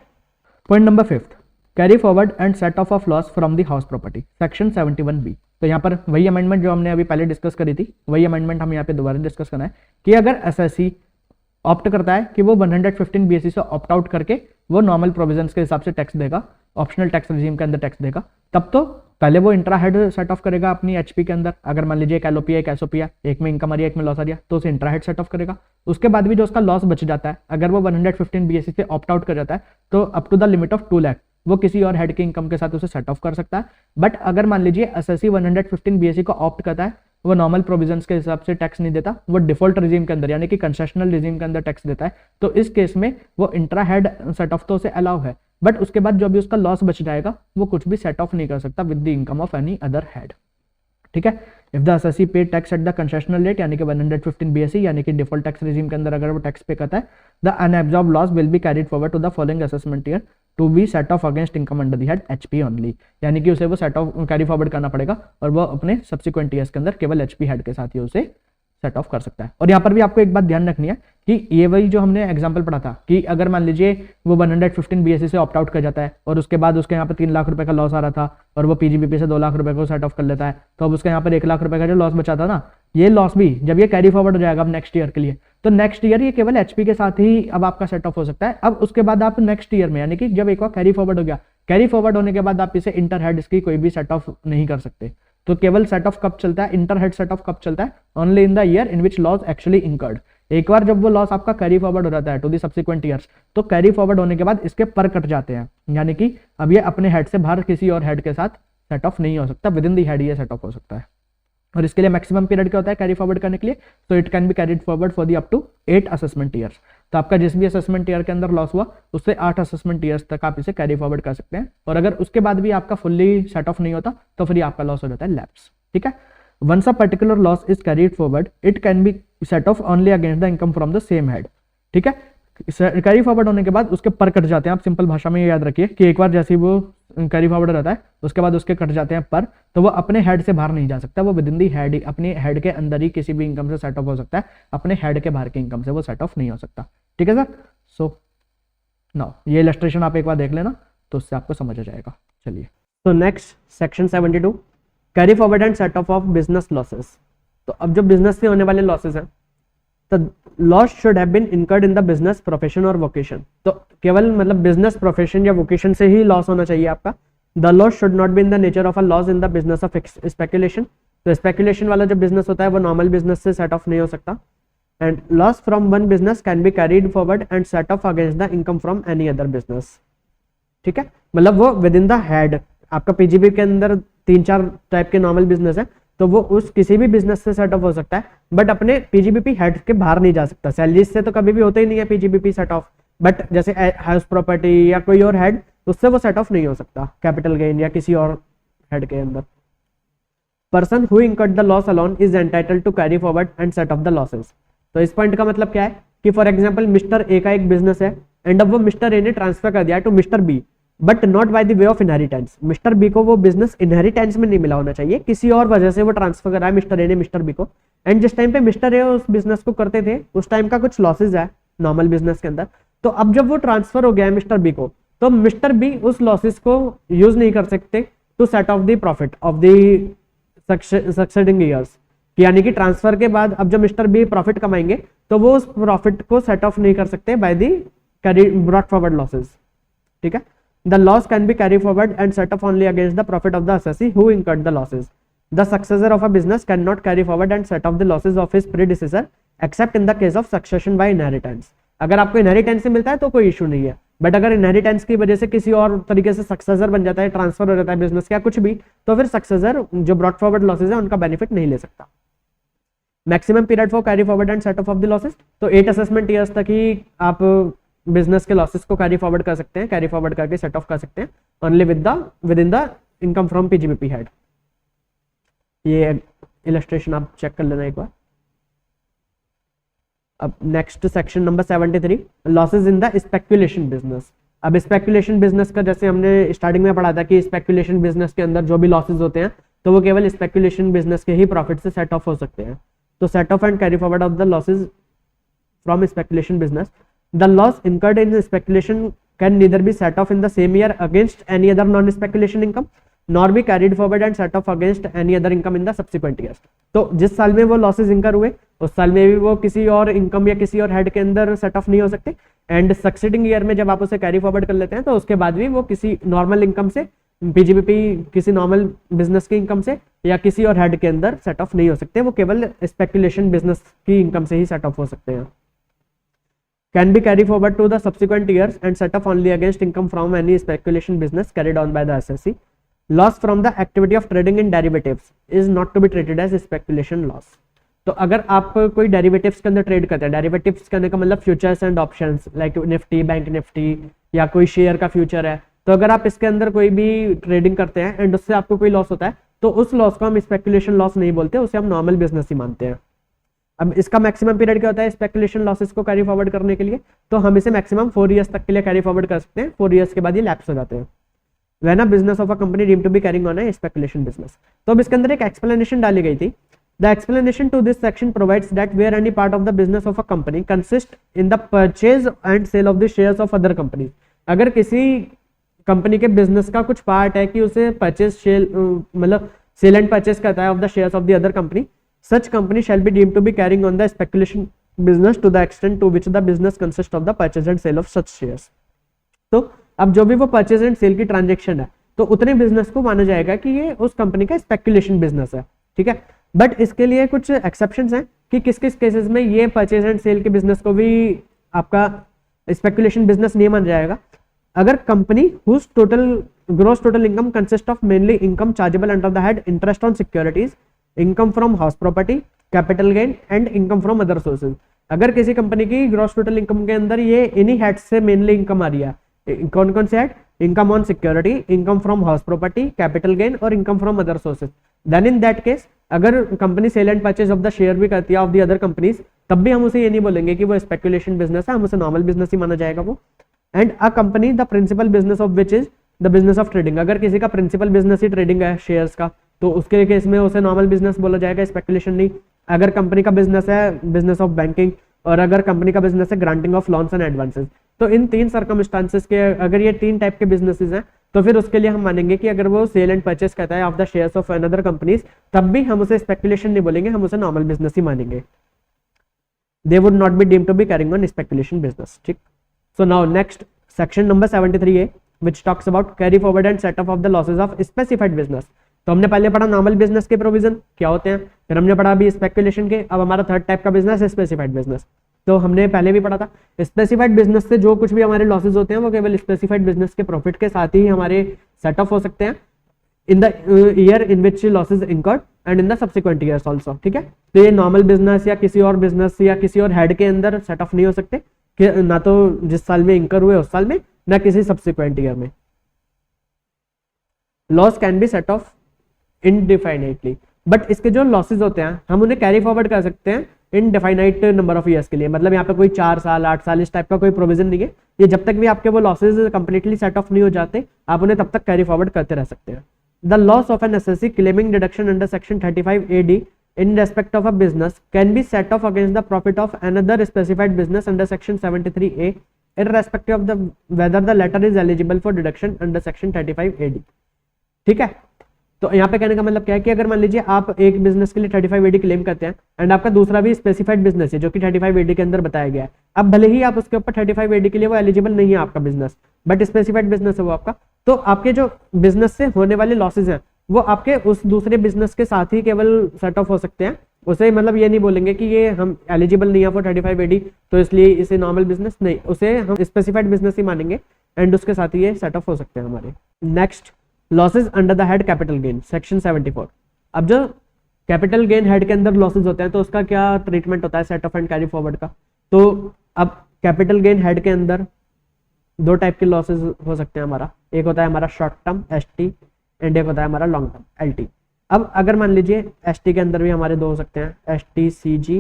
Point number 5, carry forward and set off of loss from the house property, section 71B। तो यहाँ पर वही amendment जो हमने अभी पहले डिस्कस करी थी, वही अमेंडमेंट हम यहाँ पे दोबारा डिस्कस करना है कि अगर एसएससी ऑप्ट करता है कि वो 115 बीएससी से ऑप्ट आउट करके वो नॉर्मल प्रोविजंस के हिसाब से टैक्स देगा, ऑप्शनल टैक्स रिजीम के अंदर टैक्स देगा, तब तो पहले वो इंट्रा हेड सेट ऑफ करेगा अपनी एचपी के अंदर। अगर मान लीजिए एक एलओपी एक एसओपी, एक में इनकम आ रही है एक में लॉस आ रही है, तो उसे इंट्रा हेड सेट ऑफ करेगा। उसके बाद भी जो उसका लॉस बच जाता है, अगर वो 115 बीएससी से ऑप्ट आउट कर जाता है, तो up to the limit of 2 lakh वो किसी और हेड के इनकम के साथ उसे सेट ऑफ कर सकता है। बट अगर मान लीजिए एसएससी 115 बीएससी को ऑप्ट करता है, वो नॉर्मल प्रोविजंस के हिसाब से टैक्स नहीं देता, वो डिफॉल्ट रिजीम के अंदर यानी कि कंसेशनल रिजीम के अंदर टैक्स देता है, तो इस केस में वो इंट्रा हेड सेट ऑफ तो उसे अलाउ है, बट उसके बाद जो भी उसका लॉस बच जाएगा वो कुछ भी सेट ऑफ नहीं कर सकता with the income of any other head. ठीक है। If the assessee paid tax at the concessional rate यानी कि 115 बीएससी यानी कि डिफॉल्ट टैक्स रिजीम के अंदर अगर वो टैक्स पे करता है, the unabsorbed loss will be carried forward to the following assessment year to be set off against income under the head HP only, यानी कि उसे वो सेट ऑफ कैरी फॉरवर्ड करना पड़ेगा और वो अपने सब्सिक्वेंट ईयर्स के अंदर केवल एचपी हेड के साथ ही उसे सेट ऑफ कर सकता है। और यहाँ पर भी आपको एक बात ध्यान रखनी है कि ये वही जो हमने एग्जांपल पढ़ा था कि अगर मान लीजिए वो 115 बीएससी से ऑप्ट आउट कर जाता है और उसके बाद उसके यहाँ पर 3 लाख रुपए का लॉस आ रहा था और वो पीजीबीपी से 2 लाख रुपए को सेट ऑफ कर लेता है, तो अब उसके यहाँ पर 1 लाख रुपए का जो लॉस बचा था ना, ये लॉस भी जब ये कैरी फॉरवर्ड हो जाएगा अब नेक्स्ट ईयर के लिए, तो नेक्स्ट ईयर ये केवल एचपी के साथ ही अब आपका सेट ऑफ हो सकता है। अब उसके बाद आप नेक्स्ट ईयर में यानी कि जब एक बार कैरी फॉरवर्ड हो गया, कैरी फॉरवर्ड होने के बाद आप इसे इंटर हेड इसकी कोई भी सेट ऑफ नहीं कर सकते। तो केवल सेट ऑफ कब चलता है, इंटर हेड सेट ऑफ कब चलता है, only in the year in which loss actually incurred. एक बार जब वो लॉस आपका कैरी फॉरवर्ड हो जाता है टू दी सब्सिक्वेंट ईयर्स, तो कैरी फॉरवर्ड होने के बाद इसके पर कट जाते हैं, यानी कि अब ये अपने हेड से बाहर किसी और हेड के साथ सेट ऑफ नहीं हो सकता, विद इन दी हेड ये सेट ऑफ हो सकता है। और इसके लिए मैक्सिमम पीरियड क्या होता है कैरी फॉरवर्ड करने के लिए, तो it can be carried forward for the up to 8 assessment years. तो आपका जिस भी असेसमेंट ईयर के अंदर लॉस हुआ उससे 8 असेसमेंट ईयर्स तक आप इसे कैरी फॉरवर्ड कर सकते हैं, और अगर उसके बाद भी आपका फुल्ली सेट ऑफ नहीं होता तो फिर आपका लॉस हो जाता है लैप्स। ठीक है। Once a particular loss is carried forward, it can be set off only against the income from the same head. ठीक है। कैरी फॉरवर्ड होने के बाद उसके पर कट जाते हैं। आप सिंपल भाषा में याद रखिए कि एक बार जैसे वो कैरी फॉरवर्ड रहता है उसके बाद उसके कट जाते हैं पर, तो वो अपने हेड से बाहर नहीं जा सकता, वो विद इन दी हेड अपने हेड के अंदर ही किसी भी इनकम से सेट ऑफ हो सकता है, अपने हेड के बाहर के इनकम से वो सेट ऑफ नहीं हो सकता। ठीक है सर। सो नाउ ये इलस्ट्रेशन आप एक बार देख लेना तो उससे आपको समझ आ जाएगा। चलिए, तो next section 72 carry forward and set off of business losses. तो अब जो बिजनेस से होने वाले लॉसेस हैं, तो loss should have been incurred in the business profession और वोकेशन। तो केवल मतलब बिजनेस प्रोफेशन या वोकेशन से ही लॉस होना चाहिए आपका। The loss should not be in the nature of a loss in the business of speculation. तो स्पेकुलेशन वाला जो बिजनेस होता है वो नॉर्मल बिजनेस से सेट ऑफ नहीं हो सकता। And loss from one business can be carried forward and set off against the income from any other business. ठीक है, मतलब वो विद इन द हेड आपका पीजीबी के अंदर 3-4 टाइप के नॉर्मल बिजनेस है, तो वो उस किसी भी बिजनेस से सेट ऑफ हो सकता है, बट अपने पीजीबीपी हेड के बाहर नहीं जा सकता। सैलरीज से तो कभी भी होता ही नहीं है पीजीबीपी सेट ऑफ, बट जैसे हाउस प्रॉपर्टी या कोई और हेड, उससे वो सेट ऑफ नहीं हो सकता कैपिटल गेन या किसी और हेड के अंदर। Person who incurred the loss alone is entitled to carry forward and set off the losses. तो इस पॉइंट का मतलब क्या है कि फॉर एग्जाम्पल मिस्टर ए का एक बिजनेस है एंड अब वो मिस्टर ए ने ट्रांसफर कर दिया to mister B, but not by the way of inheritance. Mister B को वो बिजनेस इनहेरिटेंस में नहीं मिला होना चाहिए, किसी और वजह से वो ट्रांसफर करा है मिस्टर ए ने मिस्टर बी को, एंड जिस टाइम पे मिस्टर ए उस बिजनेस को करते थे उस टाइम का कुछ लॉसेज है नॉर्मल बिजनेस के अंदर, तो अब जब वो ट्रांसफर हो गया है मिस्टर बी को, तो मिस्टर बी उस लॉसेस को यूज नहीं कर सकते to set off the profit of the succeeding years, यानी कि ट्रांसफर के बाद अब जब मिस्टर बी प्रॉफिट कमाएंगे तो वो उस प्रॉफिट को सेट ऑफ नहीं कर सकते by the brought forward losses, ठीक है। The loss can be carry forward and set off only against the profit of the assessee who incurred the losses. The successor of a business cannot carry forward and set off the losses of his predecessor except in the case of succession by inheritance. अगर आपको inheritance से मिलता है तो कोई issue नहीं है, but अगर इनहेरिटेंस की वजह से किसी और तरीके से सक्सेसर बन जाता है, ट्रांसफर हो जाता है बिजनेस का कुछ भी, तो फिर सक्सेसर जो ब्रॉट फॉरवर्ड लॉसेज है उनका बेनिफिट नहीं ले सकता। Maximum period for carry forward and set off of the losses, तो 8 असेसमेंट ईयर्स तक ही आप बिजनेस के लॉसेस को कैरी फॉरवर्ड कर सकते हैं, कैरी फॉरवर्ड करके सेट ऑफ कर सकते हैं only with in the income from PGBP head. ये इलस्ट्रेशन आप चेक कर लेना एक बार। अब next section number 73, losses in the speculation business. अब स्पेक्युलेशन बिजनेस का जैसे हमने स्टार्टिंग में पढ़ा था कि स्पेक्युलेशन बिजनेस के अंदर जो भी लॉसेज होते हैं तो वो केवल स्पेक्युलेशन बिजनेस के ही प्रॉफिट से सेट ऑफ हो सकते हैं। तो set off and carry forward of the losses from speculation business, the loss incurred in speculation can neither be set of in the same year against any other non speculation income nor be carried forward and set off against any other income in the subsequent years. तो जिस साल में वो losses इनकर हुए उस साल में भी वो किसी और इनकम या किसी और हेड के अंदर सेट ऑफ नहीं हो सकते, एंड सक्सीडिंग ईयर में जब आप उसे कैरी फॉरवर्ड कर लेते हैं तो उसके बाद भी वो किसी नॉर्मल इनकम से, पीजीबीपी किसी नॉर्मल बिजनेस की इनकम से या किसी और हेड के अंदर सेट ऑफ नहीं हो सकते, वो केवल स्पेक्युलेशन बिजनेस की इनकम से ही सेट ऑफ हो सकते हैं। Can be carry forward to the subsequent years and set off only against income from any speculation business carried on by the assessee. Loss from the activity of trading in derivatives is not to be treated as speculation loss. तो अगर आप कोई derivatives के अंदर trade करते हैं, derivatives करने का मतलब futures and options like Nifty, bank Nifty या कोई शेयर का फ्यूचर है, तो अगर आप इसके अंदर कोई भी ट्रेडिंग करते हैं एंड उससे आपको कोई लॉस होता है तो उस लॉस को हम स्पेक्युलेशन लॉस नहीं बोलते, उसे हम नॉर्मल बिजनेस ही मानते हैं। अब इसका मैक्सिमम पीरियड क्या होता है स्पेक्युलेशन लॉसेस को कैरी फॉरवर्ड करने के लिए, तो हम इसे मैक्सिमम 4 ईयर्स तक के लिए कैरी फॉरवर्ड कर सकते हैं, 4 ईयर्स के बाद ये लैप्स हो जाते हैं। When a business of a company deemed to be carrying on a speculation business, तो अब इसके अंदर एक एक्सप्लेनेशन डाली गई थी। The explanation to this section provides that where any part of the business of a company consists in the purchase and sale of the shares of other companies, अगर किसी कंपनी के बिजनेस का कुछ part है कि उसे purchase sale मतलब cell and purchase करता है of the shares of the other company, such company shall be deemed to be carrying on the speculation business to the extent to which the business consists of the purchase and sale of such shares। तो अब जो भी वो purchase and cell की transaction है तो उतने business को माना जाएगा कि ये उस कंपनी का स्पेक्युलेशन बिजनेस है, ठीक है। बट इसके लिए कुछ एक्सेप्शंस हैं कि किस किस केसेस में ये परचेज एंड सेल के बिजनेस को भी आपका स्पेक्युलेशन बिजनेस नहीं माना जाएगा। अगर company whose gross total income consist of mainly income chargeable under the head interest on securities, income from house property, capital gain and income from other sources. अगर किसी कंपनी की ग्रोस टोटल इनकम के अंदर ये इन्हीं head से mainly income आ रही है, कौन कौन से head, income on security, income from house property, capital gain और income from other sources, then in that case अगर company sale and purchase of the share भी करती है ऑफ द अदर कंपनीज, तब भी हम उसे ये नहीं बोलेंगे कि वो स्पेक्युलेशन बिजनेस है, हम उसे नॉर्मल बिजनेस ही माना जाएगा वो। And a company the principal business of which is the business of trading, अगर किसी का प्रिंसिपल बिजनेस ही ट्रेडिंग है शेयर्स का तो उसके केस में उसे नॉर्मल बिजनेस बोला जाएगा, स्पेक्युलेशन नहीं। अगर कंपनी का बिजनेस है बिजनेस ऑफ बैंकिंग और अगर कंपनी का बिजनेस है granting of loans and advances, तो इन 3 सर्कमस्टांसेस के अगर ये 3 टाइप के बिजनेसेस हैं तो फिर उसके लिए हम मानेंगे कि अगर वो सेल एंड परचेस करता है of the shares of another companies, तब भी हम उसे स्पेक्युलेशन नहीं बोलेंगे, हम उसे नॉर्मल बिजनेस ही मानेंगे। They would not be deemed to be carrying on speculation business, ठीक। So now next section number 73 है which talks about carry forward and set off the losses of specified business. तो हमने पहले पढ़ा normal business के provision क्या होते हैं, फिर हमने पढ़ा अभी स्पेक्युलेशन के, अब हमारा थर्ड टाइप का बिजनेस है स्पेसिफाइड बिजनेस। तो हमने पहले भी पढ़ा था स्पेसिफाइड बिजनेस से जो कुछ भी हमारे लॉसेज होते हैं वो केवल स्पेसिफाइड बिजनेस के प्रॉफिट के साथ ही हमारे सेट ऑफ हो सकते हैं इन the year in which losses incurred and in the subsequent years also, ठीक है। तो ये नॉर्मल बिजनेस या किसी और बिजनेस या किसी और हेड के अंदर सेट ऑफ नहीं हो सकते कि ना तो जिस साल में इंकर हुए उस साल में ना किसी सब्सिक्वेंट ईयर में। Loss can be set off indefinitely, but इसके जो लॉसेज होते हैं हम उन्हें कैरी फॉरवर्ड कर सकते हैं इनडेफिनाइट नंबर ऑफ ईयर्स के लिए, मतलब यहाँ पे कोई 4 साल 8 साल इस टाइप का कोई प्रोविजन नहीं है। ये जब तक भी आपके वो लॉसेज कंप्लीटली सेट ऑफ नहीं हो जाते आप उन्हें तब तक कैरी फॉरवर्ड करते रह सकते हैं। The loss of an assessee claiming deduction under section 35 AD in respect of a business can be set off against the profit of another specified business under section 73A irrespective of the whether the latter is eligible for deduction under section 35 AD। ठीक है, तो यहाँ पे कहने का मतलब क्या है कि अगर मान लीजिए आप एक बिजनेस के लिए 35 AD क्लेम करते हैं एंड आपका दूसरा भी स्पेसिफाइड बिजनेस है जो कि 35 AD के अंदर बताया गया है, अब भले ही आप उसके ऊपर 35 AD के लिए वो एलिजिबल नहीं है आपका बिजनेस, बट स्पेसिफाइड बिजनेस है वो आपका, तो आपके जो बिजनेस से होने वाले लॉसेज हैं वो आपके उस दूसरे बिजनेस के साथ ही केवल सेट ऑफ हो सकते हैं। उसे मतलब ये नहीं बोलेंगे कि ये हम एलिजिबल नहीं है फॉर 35 AD तो इसलिए इसे नॉर्मल बिजनेस नहीं, उसे हम स्पेसिफाइड बिजनेस ही मानेंगे एंड उसके साथ ही ये सेट ऑफ हो सकते हैं हमारे। Next, losses under the head capital gain section 74। अब जो कैपिटल गेन हेड के अंदर लॉसेज होते हैं तो उसका क्या ट्रीटमेंट होता है set off and carry forward का। तो अब कैपिटल गेन हेड के अंदर दो टाइप के लॉसेज हो सकते हैं हमारा, एक होता है हमारा शॉर्ट टर्म ST एंड एक होता है हमारा लॉन्ग टर्म LT। अब अगर मान लीजिए ST के अंदर भी हमारे दो हो सकते हैं STCG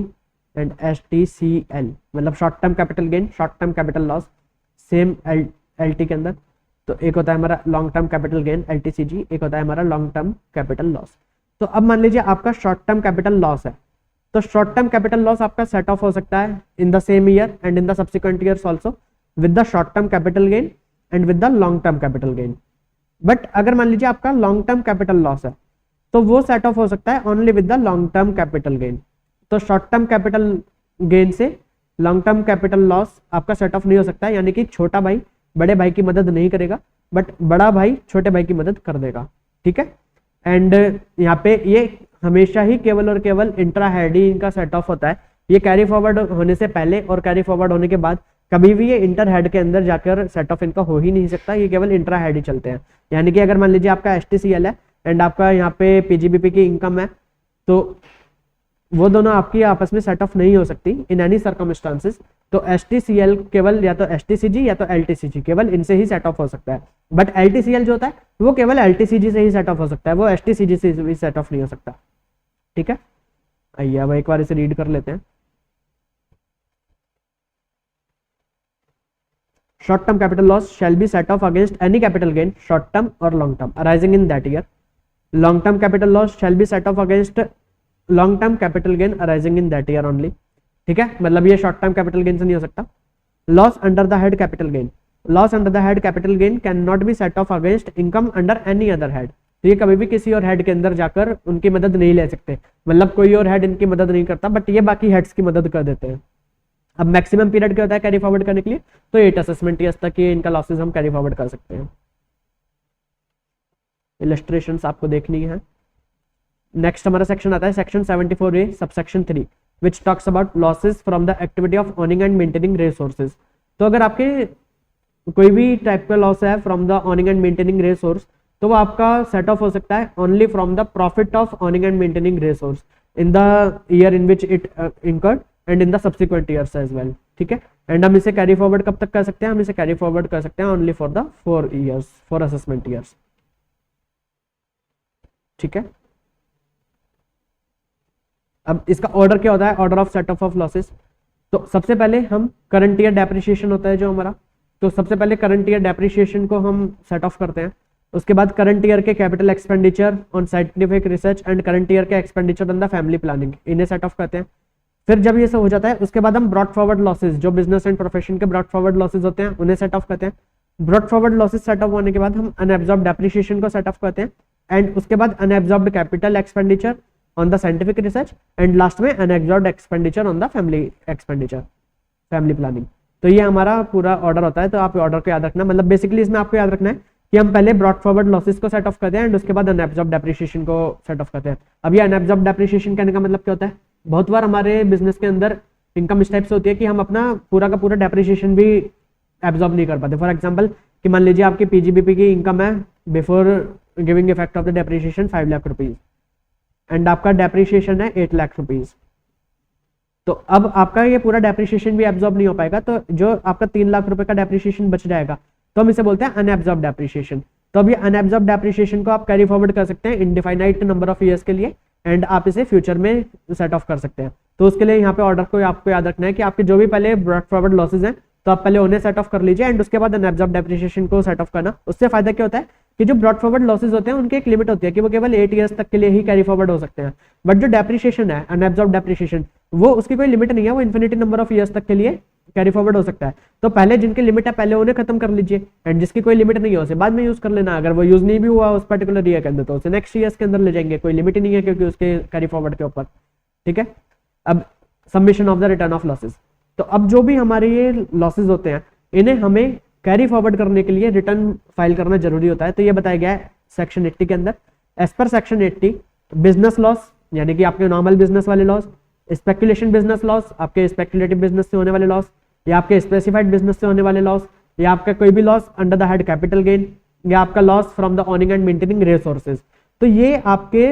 एंड STCL, मतलब short term capital gain short term capital loss same LT के अंदर। तो एक होता है हमारा long term capital gain LTCG, एक होता है हमारा लॉन्ग टर्म कैपिटल लॉस। तो अब मान लीजिए आपका शॉर्ट टर्म कैपिटल लॉस है, तो शॉर्ट टर्म कैपिटल लॉस आपका सेट ऑफ हो सकता है in the same year and in the subsequent years also with the short term capital gain and with the long term capital gain. But अगर मान लीजिए आपका लॉन्ग टर्म कैपिटल लॉस है तो वो सेट ऑफ हो सकता है only with the long term capital gain. तो शॉर्ट टर्म कैपिटल गेन से लॉन्ग टर्म कैपिटल लॉस आपका सेट ऑफ नहीं हो सकता है, यानी कि छोटा भाई बड़े भाई की मदद नहीं करेगा बट बड़ा भाई छोटे भाई की मदद कर देगा। ठीक है, एंड यहाँ पे ये हमेशा ही केवल और केवल इंट्रा हेड ही इनका सेट ऑफ होता है। ये कैरी फॉरवर्ड होने से पहले और कैरी फॉरवर्ड होने के बाद कभी भी ये इंटर हेड के अंदर जाकर सेट ऑफ इनका हो ही नहीं सकता, ये केवल इंट्रा हेड ही चलते हैं। यानी कि अगर मान लीजिए आपका STCL है एंड आपका यहाँ पे PGBP की इनकम है तो वो दोनों आपकी आपस में सेट ऑफ नहीं हो सकती इन एनी सर्कमस्टांसेस। तो STCL केवल या तो STCG या तो LTCG केवल इनसे ही सेट ऑफ हो सकता है, बट LTCL जो होता है वो केवल LTCG से ही सेट ऑफ हो सकता है, वो STCG से भी सेट ऑफ नहीं हो सकता। ठीक है, आइए अब एक बार इसे रीड कर लेते हैं। Short term capital loss shall be set off against any capital gain, short term or long term, arising in that year. Long term capital loss shall be set off against long term capital gain arising in that year only. ठीक है, मतलब ये short term capital gain से नहीं हो सकता। Loss under the head capital gain, loss under the head capital gain cannot be set off against income under any other head। तो ये कभी भी किसी और हेड के अंदर जाकर उनकी मदद नहीं ले सकते, मतलब कोई और हेड इनकी मदद नहीं करता बट ये बाकी हेड्स की मदद कर देते हैं। अब मैक्सिमम पीरियड क्या होता है कैरी फॉरवर्ड करने के लिए, तो 8 असेसमेंट ईयर्स तक ये इनका लॉसेस हम कैरी फॉरवर्ड कर सकते हैं। इलस्ट्रेशंस आपको देखनी है। नेक्स्ट हमारा सेक्शन आता है section 74A subsection 3 which talks about losses from the activity of owning and maintaining racehorses. तो अगर आपके कोई भी टाइप का लॉस है from the owning and maintaining racehorse तो वो आपका सेट ऑफ हो सकता है only from the profit of owning and maintaining racehorse in the year in which it incurred and in the subsequent years as well. ठीक है, and हम इसे कैरी फॉरवर्ड कब तक कर सकते हैं, हम इसे कैरी फॉरवर्ड कर सकते हैं only for the 4 assessment years. ठीक है, अब इसका ऑर्डर क्या होता है, order of set of losses. तो सबसे पहले हम करंट ईयर डेप्रिसिएशन होता है जो हमारा, तो सबसे पहले करंट ईयर डेप्रिसिएशन को हम सेट ऑफ करते हैं। उसके बाद करंट ईयर के capital expenditure on scientific research and current year के expenditure on the family planning, इन्हें सेट ऑफ करते हैं। फिर जब ये सब हो जाता है उसके बाद हम ब्रॉड फॉरवर्ड लॉसेस, जो बिजनेस एंड प्रोफेशन के ब्रॉड फॉरवर्ड लॉसेस होते हैं उन्हें सेट ऑफ करते हैं। Brought forward losses set off होने के बाद हम अनएब्जॉर्ब्ड डेप्रिसिएशन को सेट ऑफ करते हैं एंड उसके बाद unabsorbed capital expenditure on the scientific research and last में unabsorbed expenditure on the family expenditure, family planning. तो ये हमारा पूरा ऑर्डर होता है। तो आप ऑर्डर को याद रखना, मतलब बेसिकली इसमें आपको याद रखना है कि हम पहले ब्रॉड फॉरवर्ड लॉसेस को सेट ऑफ करते हैं एंड उसके बाद अनएब्जॉर्ब्ड डेप्रिसिएशन को सेट ऑफ करते हैं। अब ये अनएब्जॉर्ब्ड डेप्रिसिएशन कहने का मतलब क्या होता है, बहुत बार हमारे बिजनेस के अंदर इनकम इस टाइप से होती है कि हम अपना पूरा का पूरा डेप्रिसिएशन भी एब्जॉर्ब नहीं कर पाते। फॉर एग्जांपल कि मान लीजिए आपकी PGBP की इनकम है before giving effect of the depreciation 5 lakh rupees and आपका डेप्रिसिएशन है 8 लाख रुपीज। तो अब आपका ये पूरा डेप्रिसिएशन भी एब्जॉर्ब नहीं हो पाएगा, तो जो आपका 3 लाख रुपए का डेप्रिसिएशन बच जाएगा तो हम इसे बोलते हैं अनएब्जॉर्ब डेप्रिसिएशन। तो अब ये अनएब्जॉर्ब डेप्रिसिएशन को आप कैरी फॉरवर्ड कर सकते हैं इनडिफाइनाइट नंबर ऑफ ईयर्स के लिए एंड आप इसे फ्यूचर में सेट ऑफ कर सकते हैं। तो उसके लिए यहाँ पे ऑर्डर को आपको याद रखना है कि आपके जो भी पहले ब्रॉड फॉरवर्ड लॉसेज हैं तो आप पहले उन्हें सेट ऑफ कर लीजिए एंड उसके बाद अनएब्जॉर्ब डेप्रिसिएशन को सेट ऑफ करना। उससे फायदा क्या होता है कि जो ब्रॉड फॉरवर्ड लॉसेज होते हैं उनकी एक लिमिट होती है कि वो केवल 8 ईयर्स तक के लिए ही कैरी फॉरवर्ड हो सकते हैं, बट जो डेप्रिसिएशन है अनएब्जॉर्ब डेप्रिसिएशन वो उसकी कोई लिमिट नहीं है, वो इन्फिनिटी नंबर ऑफ ईयर्स तक के लिए कैरी फॉरवर्ड हो सकता है। तो पहले जिनकी लिमिट है पहले उन्हें खत्म कर लीजिए एंड जिसकी कोई लिमिट नहीं है उसे बाद में यूज कर लेना। अगर वो यूज नहीं भी हुआ उस पर्टिकुलर ईयर के अंदर तो उसे नेक्स्ट ईयर्स के अंदर ले जाएंगे, कोई लिमिट ही नहीं है क्योंकि उसके कैरी फॉरवर्ड के ऊपर। ठीक है, अब submission of the return of losses. तो अब जो भी हमारे ये लॉसेज होते हैं इन्हें हमें कैरी फॉरवर्ड करने के लिए रिटर्न फाइल करना जरूरी होता है। तो ये बताया गया है सेक्शन 80 के अंदर। As per section 80 business loss यानी कि आपके नॉर्मल बिजनेस वाले लॉस, स्पेकुलेशन बिजनेस लॉस आपके स्पेकुलेटिव बिजनेस से होने वाले लॉस, या आपके स्पेसिफाइड बिजनेस से होने वाले लॉस, या आपका कोई भी loss under the head capital gain, या आपका loss from the owning and maintaining racehorses, तो ये आपके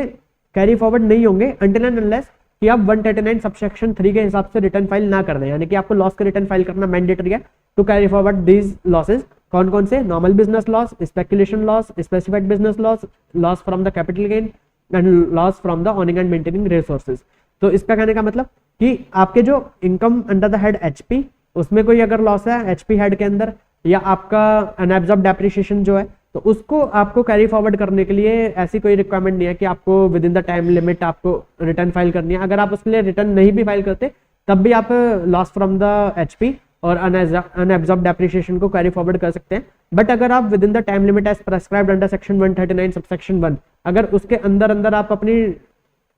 कैरी फॉरवर्ड नहीं होंगे अनटिल एंड अनलेस कि आप 139 सबसेक्शन 3 के हिसाब से रिटर्न फाइल ना कर दें, यानी कि आपको लॉस का रिटर्न फाइल करना मैंडेटरी है to carry forward these losses. कौन कौन से? Normal business loss, speculation loss, specified business loss, loss from the capital gain and loss from the owning and maintaining racehorses. तो इसका कहने का मतलब कि आपके जो income under the head HP उसमें कोई अगर लॉस है एचपी हेड के अंदर, या आपका अनएब्जॉर्ब डेप्रिसिएशन जो है तो उसको आपको कैरी फॉरवर्ड करने के लिए ऐसी कोई रिक्वायरमेंट नहीं है कि आपको with in the time limit आपको रिटर्न फाइल करनी है। अगर आप उसके लिए रिटर्न नहीं भी फाइल करते तब भी आप लॉस फ्रॉम द एचपी और अनएब्जॉर्ब डेप्रिसिएशन को कैरी फॉरवर्ड कर सकते हैं। बट अगर आप within the time limit as prescribed under section 139 subsection 1 अगर उसके अंदर अंदर आप अपनी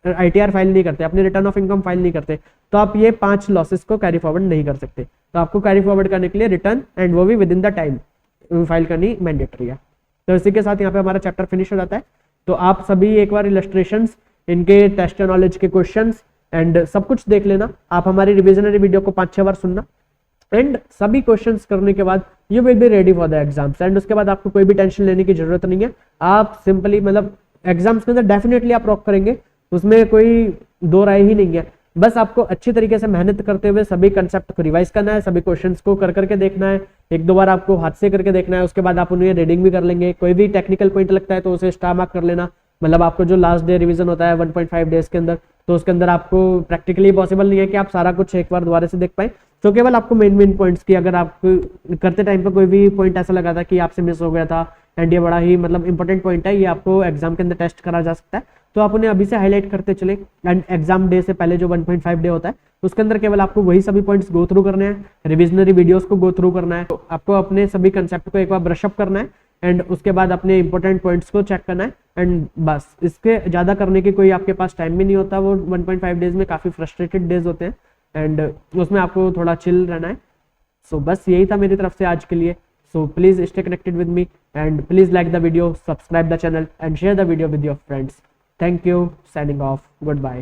आईटीआर फाइल नहीं करते, अपनी रिटर्न ऑफ इनकम फाइल नहीं करते, तो आप ये 5 लॉसेस को कैरी फॉरवर्ड नहीं कर सकते। तो आपको कैरी फॉरवर्ड करने के लिए रिटर्न एंड वो भी with in the time file करनी मैंडेटरी है। तो इसी के साथ यहाँ पे हमारा चैप्टर फिनिश हो जाता है। तो आप सभी एक बार इलस्ट्रेशंस, इनके टेस्ट नॉलेज के क्वेश्चंस एंड सब कुछ देख लेना। आप हमारी रिविजनरी वीडियो को 5-6 बार सुनना एंड सभी क्वेश्चंस करने के बाद you will be ready for the exams. And उसके बाद आपको कोई भी टेंशन लेने की जरूरत नहीं है। आप सिंपली मतलब एग्जाम्स के अंदर डेफिनेटली आप रॉक करेंगे, उसमें कोई दो राय ही नहीं है। बस आपको अच्छी तरीके से मेहनत करते हुए सभी कंसेप्ट को रिवाइज करना है, सभी क्वेश्चंस को कर करके देखना है, 1-2 बार आपको हाथ से करके देखना है। उसके बाद आप उन्हें रीडिंग भी कर लेंगे। कोई भी टेक्निकल पॉइंट लगता है तो उसे स्टार मार्क कर लेना। मतलब आपको जो लास्ट डे रिवीजन होता है 1.5 डेज के अंदर, तो उसके अंदर आपको प्रैक्टिकली पॉसिबल नहीं है कि आप सारा कुछ एक बार दोबारा से देख पाए। तो केवल आपको मेन पॉइंट्स की, अगर आप करते टाइम पे कोई भी पॉइंट ऐसा लगा था कि आपसे मिस हो गया था एंड ये बड़ा ही मतलब इंपॉर्टेंट पॉइंट है, ये आपको एग्जाम के अंदर टेस्ट करा जा सकता है, तो आप उन्हें अभी से हाईलाइट करते चले। एंड एग्जाम डे से पहले जो 1.5 डे होता है उसके अंदर केवल आपको वही सभी पॉइंट्स गो थ्रू करने हैं, रिविजनरी वीडियोस को गो थ्रू करना है। तो आपको अपने सभी कंसेप्ट को एक बार ब्रश अप करना है एंड उसके बाद अपने इंपॉर्टेंट पॉइंट्स को चेक करना है एंड बस। इसके ज़्यादा करने की कोई आपके पास टाइम भी नहीं होता। वो 1.5 डेज में काफ़ी फ्रस्ट्रेटेड डेज होते हैं एंड उसमें आपको थोड़ा चिल रहना है। सो बस यही था मेरी तरफ से आज के लिए। So please stay connected with me and please like the video, subscribe the channel and share the video with your friends. Thank you. Signing off. Goodbye.